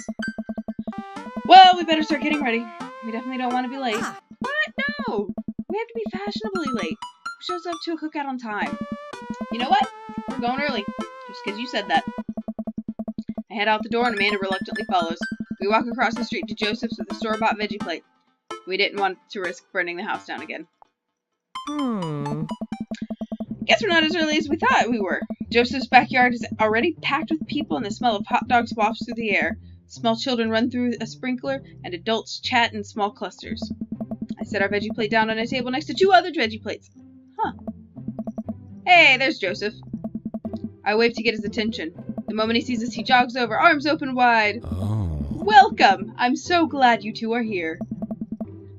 Speaker 1: Well, we better start getting ready. We definitely don't want to be late. What? No! We have to be fashionably late. Who shows up to a cookout on time? You know what? We're going early. Just because you said that. I head out the door and Amanda reluctantly follows. We walk across the street to Joseph's with a store-bought veggie plate. We didn't want to risk burning the house down again. Guess we're not as early as we thought we were. Joseph's backyard is already packed with people and the smell of hot dogs wafts through the air. Small children run through a sprinkler and adults chat in small clusters. I set our veggie plate down on a table next to 2 other veggie plates. Huh. Hey, there's Joseph. I wave to get his attention. The moment he sees us, he jogs over, arms open wide.
Speaker 2: Oh.
Speaker 1: Welcome! I'm so glad you 2 are here.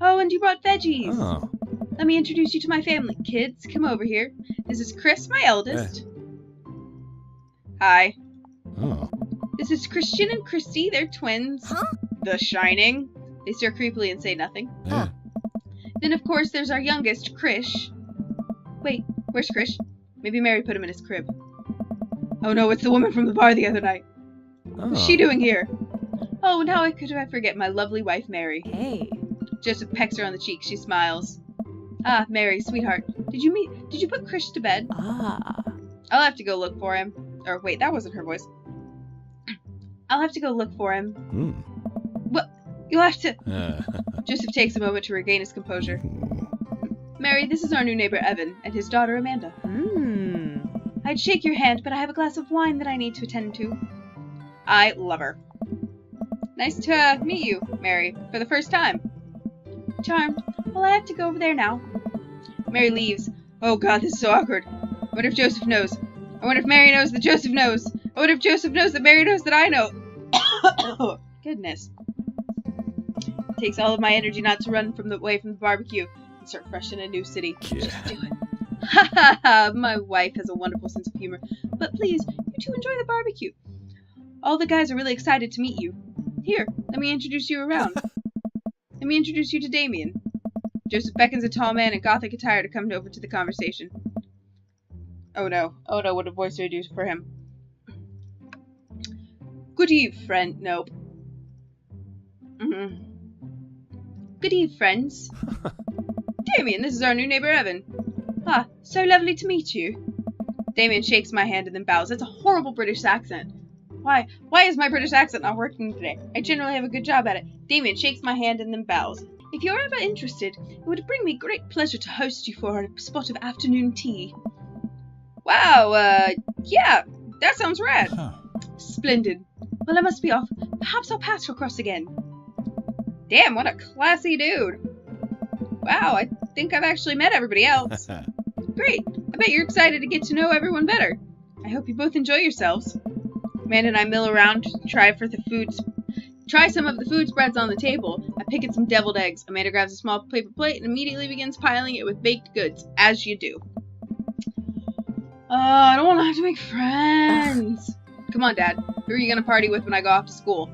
Speaker 1: Oh, and you brought veggies.
Speaker 2: Oh.
Speaker 1: Let me introduce you to my family. Kids, come over here. This is Chris, my eldest. Hi.
Speaker 2: Oh.
Speaker 1: This is Christian and Christy. They're twins.
Speaker 3: Huh?
Speaker 1: The Shining. They stare creepily and say nothing.
Speaker 2: Yeah.
Speaker 1: Then, of course, there's our youngest, Krish. Wait, where's Krish? Maybe Mary put him in his crib. Oh no, it's the woman from the bar the other night. What's she doing here? Oh, now I forget my lovely wife, Mary.
Speaker 3: Hey.
Speaker 1: Joseph pecks her on the cheek. She smiles. Ah, Mary, sweetheart. Did you put Krish to bed?
Speaker 3: Ah.
Speaker 1: I'll have to go look for him. Or wait, that wasn't her voice. I'll have to go look for him. What? You'll have to... Joseph takes a moment to regain his composure. Mary, this is our new neighbor Evan, and his daughter Amanda. I'd shake your hand, but I have a glass of wine that I need to attend to. I love her. Nice to meet you, Mary, for the first time. Charmed. Well, I have to go over there now. Mary leaves. Oh god, this is so awkward. I wonder if Joseph knows. I wonder if Mary knows that Joseph knows. I wonder if Joseph knows that Mary knows that I know. Goodness. It takes all of my energy not to run away from the barbecue and start fresh in a new city.
Speaker 2: Yeah.
Speaker 1: Just do it. Ha ha ha! My wife has a wonderful sense of humor. But please, you two enjoy the barbecue. All the guys are really excited to meet you. Here, let me introduce you around. Let me introduce you to Damien. Joseph beckons a tall man in gothic attire to come over to the conversation. Oh no, what a voice do I do for him? Good eve, friend. Nope. Good eve, friends. Damien, this is our new neighbor Evan. Ah, so lovely to meet you. Damien shakes my hand and then bows. That's a horrible British accent. Why is my British accent not working today? I generally have a good job at it. Damien shakes my hand and then bows. If you're ever interested, it would bring me great pleasure to host you for a spot of afternoon tea. Wow, yeah, that sounds rad. Splendid. Well, I must be off. Perhaps I'll pass across again. Damn, what a classy dude. Wow, I think I've actually met everybody else. Great. I bet you're excited to get to know everyone better. I hope you both enjoy yourselves. Amanda and I mill around to try some of the food spreads on the table. I pick at some deviled eggs. Amanda grabs a small paper plate and immediately begins piling it with baked goods, as you do. I don't want to have to make friends. Come on, Dad. Who are you going to party with when I go off to school?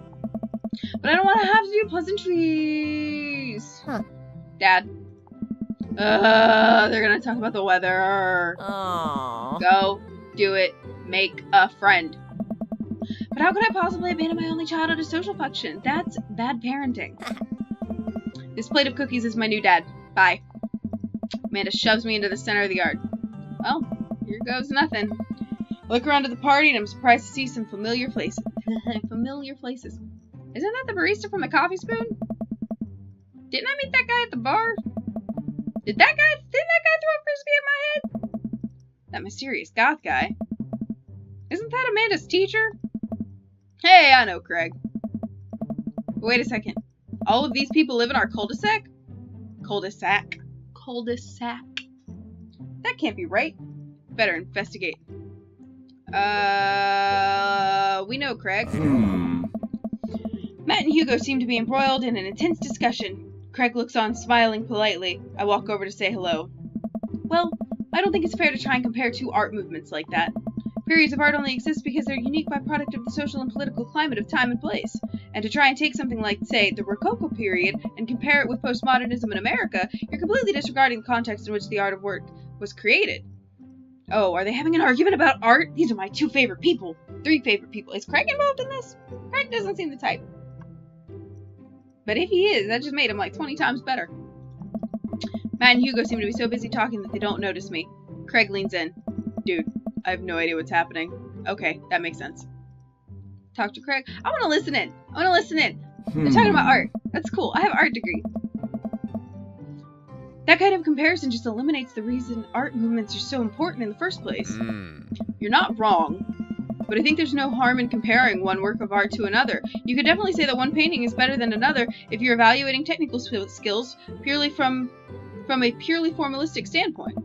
Speaker 1: But I don't want to have to do pleasantries. Dad. They're going to talk about the weather.
Speaker 3: Aww.
Speaker 1: Go. Do it. Make a friend. But how could I possibly abandon my only child at a social function? That's bad parenting. This plate of cookies is my new dad. Bye. Amanda shoves me into the center of the yard. Well, here goes nothing. I look around at the party and I'm surprised to see some familiar faces. Familiar faces. Isn't that the barista from the Coffee Spoon? Didn't I meet that guy at the bar? Didn't that guy throw a frisbee at my head? That mysterious goth guy. Isn't that Amanda's teacher? Hey, I know Craig. Wait a second. All of these people live in our cul-de-sac? Cul-de-sac. That can't be right. Better investigate. We know Craig. Matt and Hugo seem to be embroiled in an intense discussion. Craig looks on, smiling politely. I walk over to say hello. Well, I don't think it's fair to try and compare two art movements like that. Periods of art only exist because they're unique byproduct of the social and political climate of time and place. And to try and take something like, say, the Rococo period and compare it with postmodernism in America, you're completely disregarding the context in which the art of work was created. Oh, are they having an argument about art? These are my three favorite people. Is Craig involved in this? Craig doesn't seem the type. But if he is, that just made him like 20 times better. Matt and Hugo seem to be so busy talking that they don't notice me. Craig leans in. Dude, I have no idea what's happening. Okay, that makes sense. Talk to Craig. I want to listen in. They're talking about art. That's cool. I have an art degree. That kind of comparison just eliminates the reason art movements are so important in the first place. You're not wrong. But I think there's no harm in comparing one work of art to another. You could definitely say that one painting is better than another if you're evaluating technical skills purely from a purely formalistic standpoint.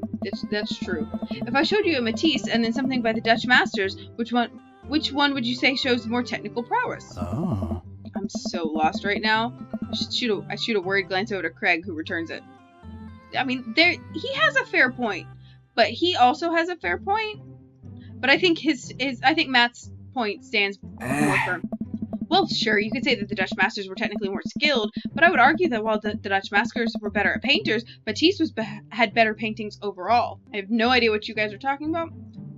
Speaker 1: That's true. If I showed you a Matisse and then something by the Dutch masters, which one would you say shows more technical prowess?
Speaker 2: Oh.
Speaker 1: I'm so lost right now. I shoot a worried glance over to Craig, who returns it. I mean, he has a fair point, but he also has a fair point. But I think I think Matt's point stands more firm. Well, sure, you could say that the Dutch masters were technically more skilled, but I would argue that while the Dutch masters were better at painters, Matisse had better paintings overall. I have no idea what you guys are talking about.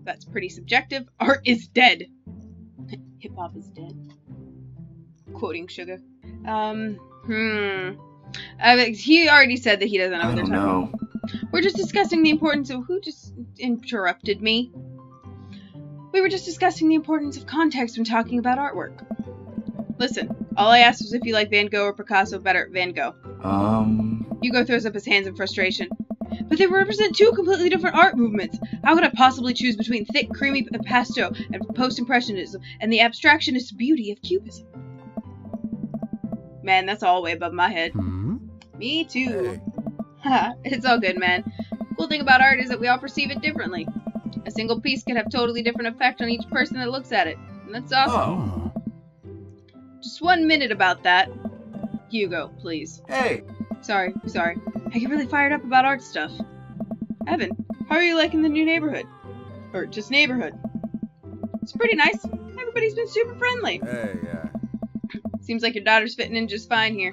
Speaker 1: That's pretty subjective. Art is dead. Hip-hop is dead. Quoting Sugar. He already said that he doesn't know what they're talking about. We're just discussing the importance of... Who just interrupted me? We were just discussing the importance of context when talking about artwork. Listen, all I asked was if you like Van Gogh or Picasso better. Van Gogh. Hugo throws up his hands in frustration. But they represent two completely different art movements. How could I possibly choose between thick, creamy pastel and post-impressionism and the abstractionist beauty of cubism? Man, that's all way above my head. Me too. Haha, it's all good, man. Cool thing about art is that we all perceive it differently. A single piece can have totally different effect on each person that looks at it. And that's awesome. Just 1 minute about that. Hugo, please.
Speaker 4: Hey!
Speaker 1: Sorry. I get really fired up about art stuff. Evan, how are you liking the new neighborhood? Or just neighborhood? It's pretty nice. Everybody's been super friendly.
Speaker 4: Hey,
Speaker 1: Seems like your daughter's fitting in just fine here.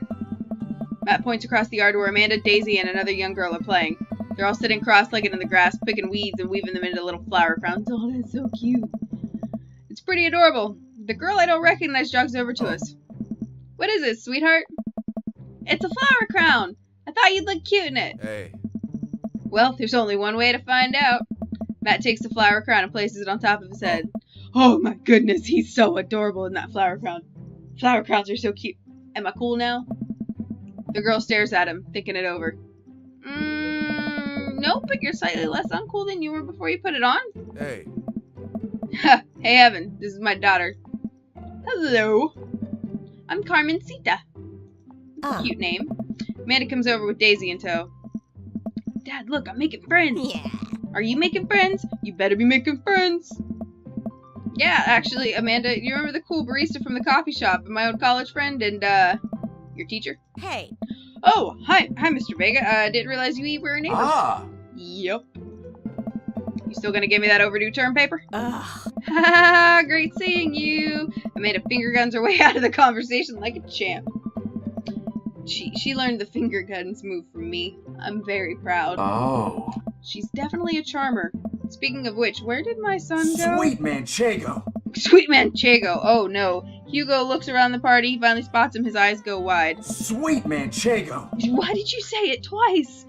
Speaker 1: Matt points across the yard where Amanda, Daisy, and another young girl are playing. They're all sitting cross-legged in the grass, picking weeds and weaving them into little flower crowns. Oh, that's so cute. It's pretty adorable. The girl I don't recognize jogs over to us. What is it, sweetheart? It's a flower crown. I thought you'd look cute in it.
Speaker 4: Hey.
Speaker 1: Well, there's only one way to find out. Matt takes the flower crown and places it on top of his head. Oh my goodness, he's so adorable in that flower crown. Flower crowns are so cute. Am I cool now? The girl stares at him, thinking it over. Nope, but you're slightly less uncool than you were before you put it on.
Speaker 4: Hey.
Speaker 1: Hey, Evan, this is my daughter. Hello. I'm Carmencita. Cute name. Amanda comes over with Daisy in tow. Dad, look, I'm making friends.
Speaker 3: Yeah.
Speaker 1: Are you making friends? You better be making friends. Yeah, actually, Amanda, you remember the cool barista from the coffee shop and my old college friend and, your teacher?
Speaker 3: Hey.
Speaker 1: Oh, hi, Mr. Vega. Didn't realize you were a neighbor. Yup. You still gonna give me that overdue term paper?
Speaker 3: Ugh.
Speaker 1: Haha, great seeing you. Amanda finger guns her way out of the conversation like a champ. She learned the finger guns move from me. I'm very proud.
Speaker 4: Oh.
Speaker 1: She's definitely a charmer. Speaking of which, where did my son go?
Speaker 4: Sweet Manchego.
Speaker 1: Sweet Manchego. Oh no. Hugo looks around the party. He finally spots him. His eyes go wide.
Speaker 4: Sweet Manchego.
Speaker 1: Why did you say it twice?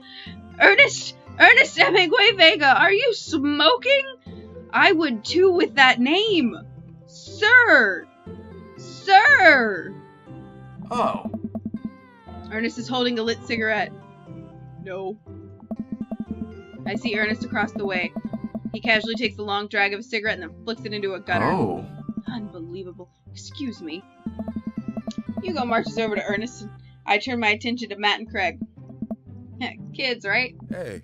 Speaker 1: Ernest Hemingway Vega, are you smoking? I would too with that name. Sir.
Speaker 4: Oh.
Speaker 1: Ernest is holding a lit cigarette. No. I see Ernest across the way. He casually takes a long drag of a cigarette and then flicks it into a gutter.
Speaker 4: Oh.
Speaker 1: Unbelievable. Excuse me. Hugo marches over to Ernest, and I turn my attention to Matt and Craig. Kids, right?
Speaker 4: Hey.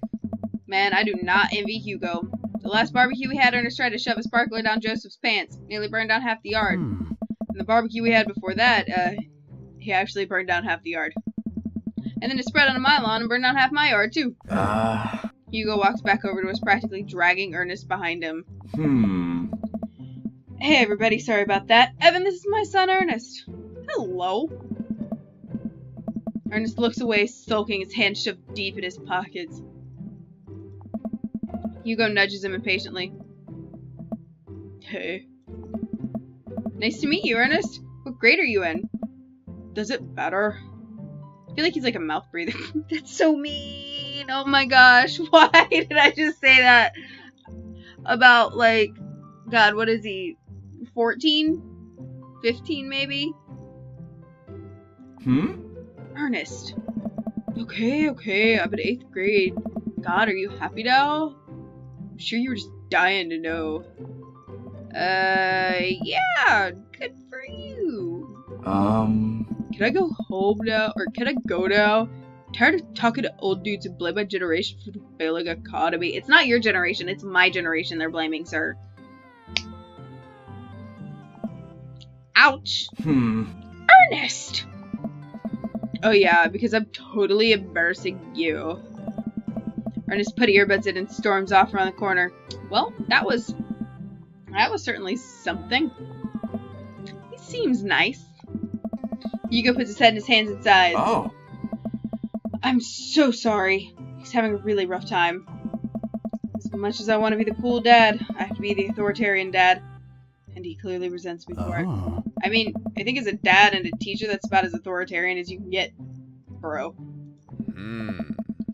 Speaker 1: Man, I do not envy Hugo. The last barbecue we had, Ernest tried to shove a sparkler down Joseph's pants. Nearly burned down half the yard. And the barbecue we had before that, he actually burned down half the yard. And then it spread onto my lawn and burned down half my yard, too. Hugo walks back over to us, practically dragging Ernest behind him. Hey, everybody, sorry about that. Evan, this is my son, Ernest. Hello. Ernest looks away, sulking, his hands shoved deep in his pockets. Hugo nudges him impatiently. Hey. Nice to meet you, Ernest. What grade are you in? Does it matter? I feel like he's like a mouth breather. That's so mean. Oh my gosh. Why did I just say that? About, like, God, what is he? 14? 15 maybe? Ernest. Okay, I'm in 8th grade. God, are you happy now? I'm sure you were just dying to know. Yeah, good for you. Can I go home now? Or can I go now? I'm tired of talking to old dudes who blame my generation for the failing economy. It's not your generation, it's my generation they're blaming, sir. Ouch. Ernest! Oh yeah, because I'm totally embarrassing you. Ernest put earbuds in and storms off around the corner. Well, that was certainly something. He seems nice. Hugo puts his head in his hands and sighs.
Speaker 4: Oh.
Speaker 1: I'm so sorry. He's having a really rough time. As much as I want to be the cool dad, I have to be the authoritarian dad. And he clearly resents me for it.
Speaker 2: Oh.
Speaker 1: I mean, I think as a dad and a teacher, that's about as authoritarian as you can get, bro.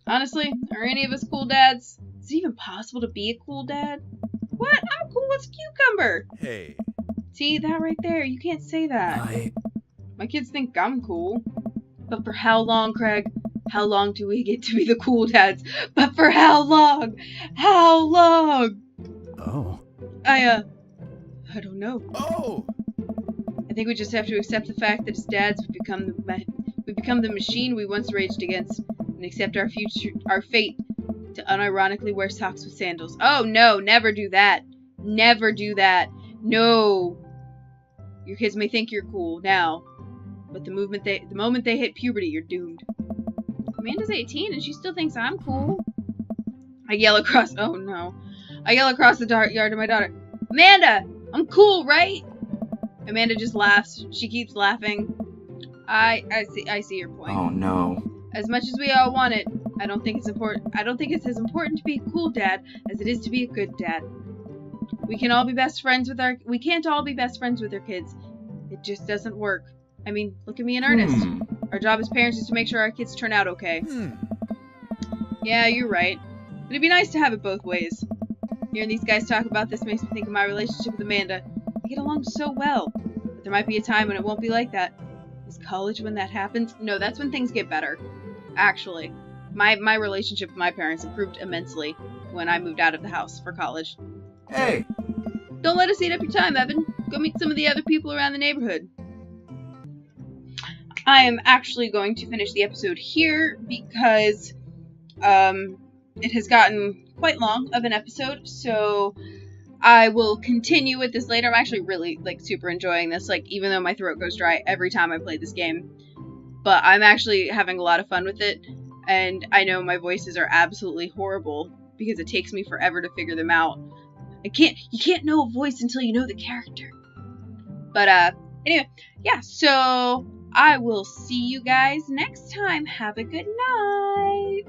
Speaker 1: Honestly, are any of us cool dads? Is it even possible to be a cool dad? What? I'm cool as a cucumber.
Speaker 2: Hey.
Speaker 1: See, that right there, you can't say that. My kids think I'm cool. But for how long, Craig? How long do we get to be the cool dads? But for how long? How long?
Speaker 2: Oh.
Speaker 1: I don't know.
Speaker 2: Oh!
Speaker 1: I think we just have to accept the fact that as dads, we become the machine we once raged against, and accept our fate to unironically wear socks with sandals. Oh no, never do that. Never do that. No. Your kids may think you're cool now, but the moment they hit puberty, you're doomed. Amanda's 18 and she still thinks I'm cool. I yell across the yard to my daughter, Amanda, I'm cool, right? Amanda just laughs. She keeps laughing. I see your point.
Speaker 4: Oh no.
Speaker 1: As much as we all want it, I don't think it's as important to be a cool dad as it is to be a good dad. We can't all be best friends with our kids. It just doesn't work. I mean, look at me and Ernest. Our job as parents is to make sure our kids turn out okay. Yeah, you're right. But it'd be nice to have it both ways. Hearing these guys talk about this makes me think of my relationship with Amanda. We get along so well. But there might be a time when it won't be like that. Is college when that happens? No, that's when things get better. Actually. My relationship with my parents improved immensely when I moved out of the house for college.
Speaker 4: Hey!
Speaker 1: Don't let us eat up your time, Evan. Go meet some of the other people around the neighborhood. I am actually going to finish the episode here because it has gotten quite long of an episode, so I will continue with this later. I'm actually really super enjoying this, even though my throat goes dry every time I play this game. But I'm actually having a lot of fun with it, and I know my voices are absolutely horrible because it takes me forever to figure them out. You can't know a voice until you know the character. But anyway, yeah, so I will see you guys next time. Have a good night.